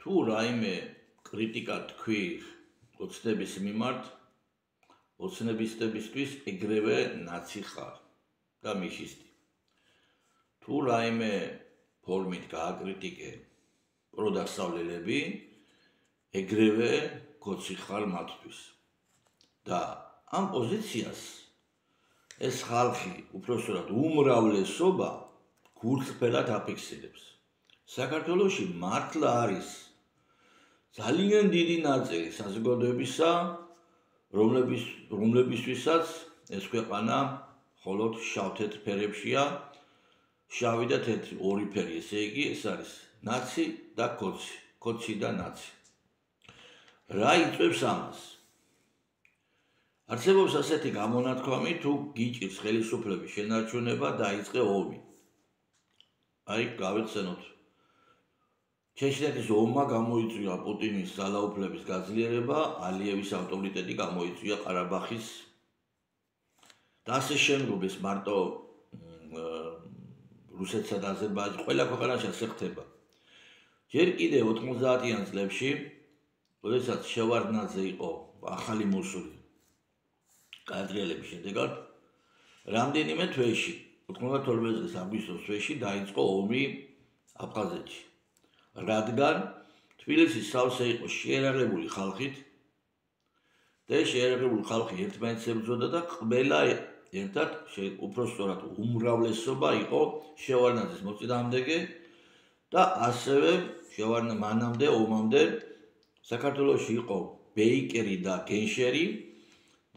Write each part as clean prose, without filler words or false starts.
თუ რაიმე კრიტიკა თქვი ოცნების მიმართ, ოცნებისტებისთვის ეგრევე ნაცი ხარ და მიშისტი. თუ რაიმე ფორმით გააკრიტიკე პროდასავლელები, ეგრევე კოცი ხარ მათთვის. და ამ პოზიციას ეს ხალხი, უпроსტად უმრავლესობა გულწრფელად აფიქსირებს. საქართველოში მართლა არის ძალიან დიდი ნაწილი საზოგადოებისა, რომლებისთვისაც ეს ქვეყანა მხოლოდ შავ-თეთრ ფერებშია, შავი და თეთრი ორი ფერი, ესე იგი ეს არის ნაცი და კოცი, კოცი და ნაცი. რა იწვევს ამას? არსებობს ასეთი გამონათქვამი, თუ გიჭირს ხელისუფლების შენარჩუნება, დაიწყე ომი. აი, გავიხსენოთ. ჩეჩნეთის ომმა გამოიწვია პუტინის ძალაუფლების გაძლიერება, ალიევის ავტორიტეტი გამოიწვია ყარაბახის და ასე შემდგომ ეს მარტო რუსეთსა და აზერბაიჯანს ყველა ქვეყანაში ასე ხდება. ჯერ კიდე 90-იან წლებში, როდესაც შევარდნაძე იყო ახალი მოსული გაატრიალების შედეგად, რამდენიმე თვეში, 92 წლის აგვისტოს თვეში დაიწყო ომი აფხაზეთში. რადგან თბილისი სავსე იყო შეერაღებული ხალხით და შეერაღებული ხალხი ერთმანეთს ებრძოდა და ყველა ერთად უпроსტად უმრავლესობა იყო შევარდნაძის მოწინააღმდეგე და ასევე მანამდე ომამდე საქართველოში იყო ბეიკერი და გენშერი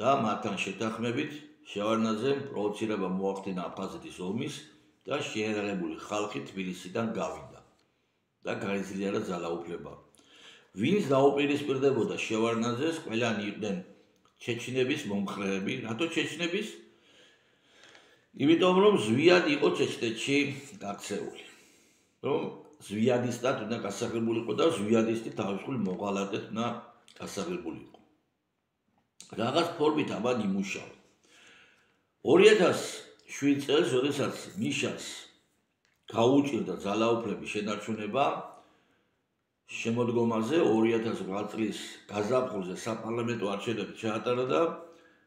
და მათთან შეთანხმებით შევარდნაძემ პროვოცირება მოახდინა აფხაზეთის ომის და შეერაღებული ხალხი თბილისიდან გავიდა. და გაიზლიარა ძალაუფლება. ვინც დაუპირისპირდებოდა შევარდნაძეს, ყველანი იყვნენ ჩეჩნების მომხრეები. რატო ჩეჩნების? იმიტომ რომ ზვიად იყო ჩეჩნეთში გაქცეული. რომ ზვიადისტად უნდა გასაღებულიყო და ზვიადისტი თავისუფლ მოღალატედ უნდა გასაღებულიყო. რაღაც ფორმით ამან იმუშავა. 2007 წელს, როდესაც მიშას გაუჭირდა ძალაუფლების შენარჩუნება შემოდგომაზე 2008 წლის გაზაფხულზე საპარლამენტო არჩევნები ჩაატარა და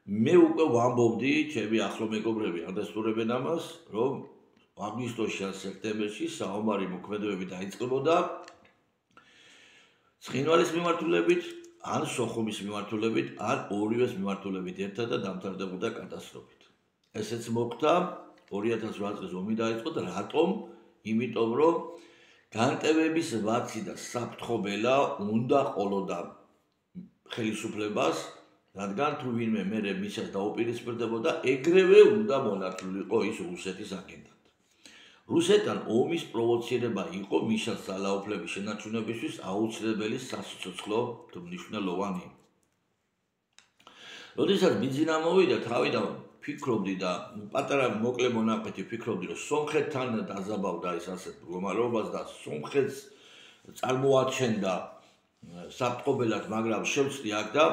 მე უკვე ვამბობდი, ჩემი ახლო მეგობრები ადასტურებენ ამას, რომ აგვისტოში ან სექტემბერში საომარი მოქმედებები დაიწყებოდა ცხინვალის მიმართულებით, ან სოხუმის მიმართულებით, ან ორივეს მიმართულებით ერთად და დამთავრდებოდა კატასტროფით. ესეც მოხდა 2008 წელს ომი დაიწყო და რატომ? იმიტომ რომ განტევების ვაცი და საფრთხობელა უნდა ყოლოდა ხელისუფლებას, რადგან თუ ვინმე მერე მისას დაუპირისპირდებოდა, ეგრევე უნდა მონათლულიყო ის რუსეთის აგენტად. რუსეთთან ომის პროვოცირება იყო მიშას ძალაუფლების შენარჩუნებისთვის აუცილებელი სასიცოცხლო მნიშვნელოვანი. როდესაც ბიძინა მოვიდა, თავიდან ფიქრობდი და პატარა მოკლე მონაკვეთი ფიქრობდი, რომ სომხეთთან დაზაბავდა ის ასეთ მდგომარეობას და სომხეთს წარმოაჩენდა საფრთხობელად, მაგრამ შევწდი აქ და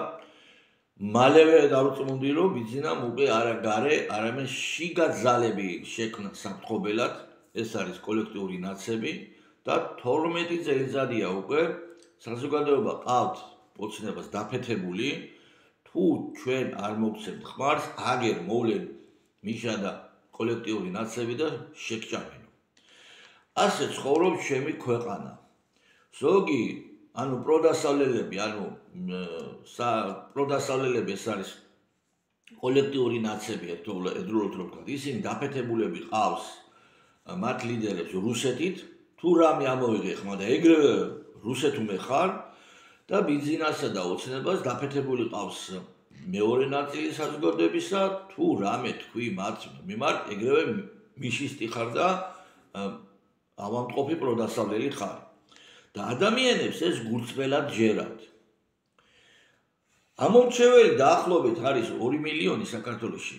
მალევე დავწმუნდი, რომ ბიძინამ უკვე არა გარე, არამედ შიგა ძალები შექმნა საფრთხობელად, ეს არის კოლექტიური ნაცები და 12 წელიწადია უკვე საზოგადოება ყავთ ოცნებას დაფეთებული. თუ ჩვენ არ მოგცემთ ხმარს, აგერ მოვლენ მიშა და კოლექტიური ნაცები და შეგჭამენო. ასე ცხოვრობს ჩემი ქვეყანა. ზოგი, პროდასავლელები, პროდასავლელები ეს არის კოლექტიური ნაცები, ერთდროულად რო ვთქვათ, ისინი დაფეთებულები ყავს მათ ლიდერებს რუსეთით, თუ რამე ამოვიღე ხმა და ეგრევე რუსეთუმე ხარ, და ბიძინასა და ოცნებას დაფეთებული ყავს მეორე ნაწილი საზოგადოებისა, თუ რამე თქვი მათ მიმართ, ეგრევე მიშისტი ხარ და ავადმყოფი პროდასავლელი ხარ. და ადამიანებს ეს გულწრფელად ჯერათ. ამომრჩეველი დაახლოებით არის 2 მილიონი საქართველოში.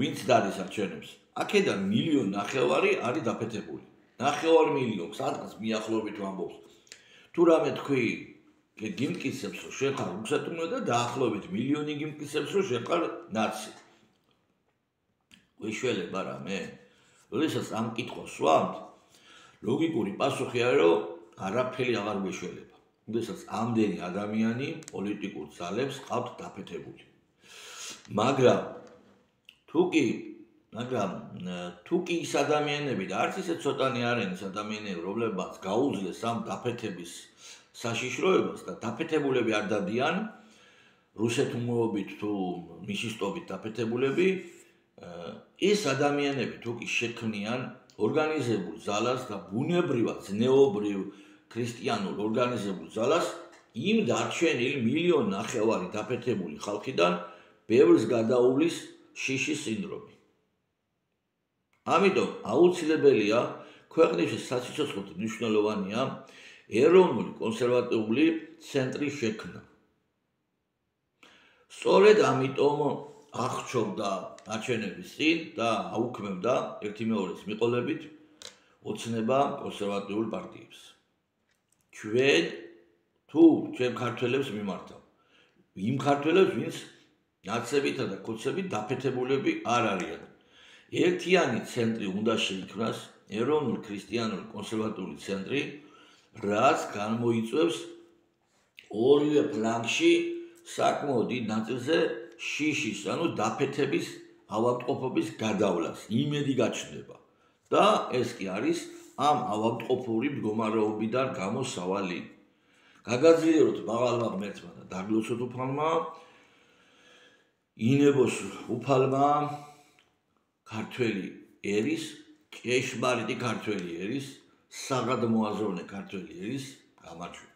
ვინც დადის არჩევნებს. აქედან 1,5 მილიონი არის დაფეთებული. 9,5 მილიონი სადღაც მიახლოებით ვამბობს. თუ რამე თქვი გიმტკიცებს, რომ შენ ხარ რუსეთუმე და დაახლოებით 1 მილიონი გიმტკიცებს, რომ შენ ხარ ნაცი. ვიშველება რამე? როდესაც ამ კითხვას ვამთ, ლოგიკური პასუხი არის, რომ არაფერი აღარ გვეშველება. როდესაც ამდენი ადამიანი პოლიტიკურ ძალებს ყავთ დაფეთებული. მაგრამ თუ კი ის ადამიანები და არც ისე ცოტანი არიან ის ადამიანები, რომლებმაც გაუძლეს ამ დაფეთების საშიშროებას და დაფეთებულები არ დადიან, რუსეთმოობით თუ მიშისტობით დაფეთებულები, ის ადამიანები თუ კი შექმნიან ორგანიზებულ ძალას და ბუნებრივად ზნეობრივ ქრისტიანულ ორგანიზებულ ძალას, იმ დარჩენილ 1,5 მილიონი დაფეთებული ხალხიდან ბევრს გადაუვლის შიშის სინდრომი. ამიტომ აუცილებელია ქვეყნისთვის საციცოცხლოდ მნიშვნელოვანია ეროვნული კონსერვატიული ცენტრი შექმნა. სწორედ ამიტომ აღრჩობდა არჩევნების წინ და აუქმებდა ერთიმეორის მიყოლებით ოცნება კონსერვატიულ პარტიებს. ჩვენ ქართველებს მიმართავ. იმ ქართველებს, ვინც ნაცებითა და კოცებით დაფეთებულები არ არიან. ერთიანი ცენტრი უნდა შეიქმნას, ეროვნული ქრისტიანული კონსერვატიული ცენტრი, რაც გამოიწვევს ორივე ფლანგში საკმაოდ დიდ ნაწილზე შიშის, ანუ დაფეთების ავადმყოფობის გადავლას, იმედი გაჩნდება. და ეს კი არის ამ ავადმყოფური მდგომარეობიდან გამოსავალი. გაგაძლიეროთ მაღალმა ღმერთმა და დაგლოცოთ უფალმა, ინებოს უფალმა ქართველი ერის, ჭეშმარიტი ქართველი ერის, საღად მოაზროვნე ქართველი ერის გამარჯვება.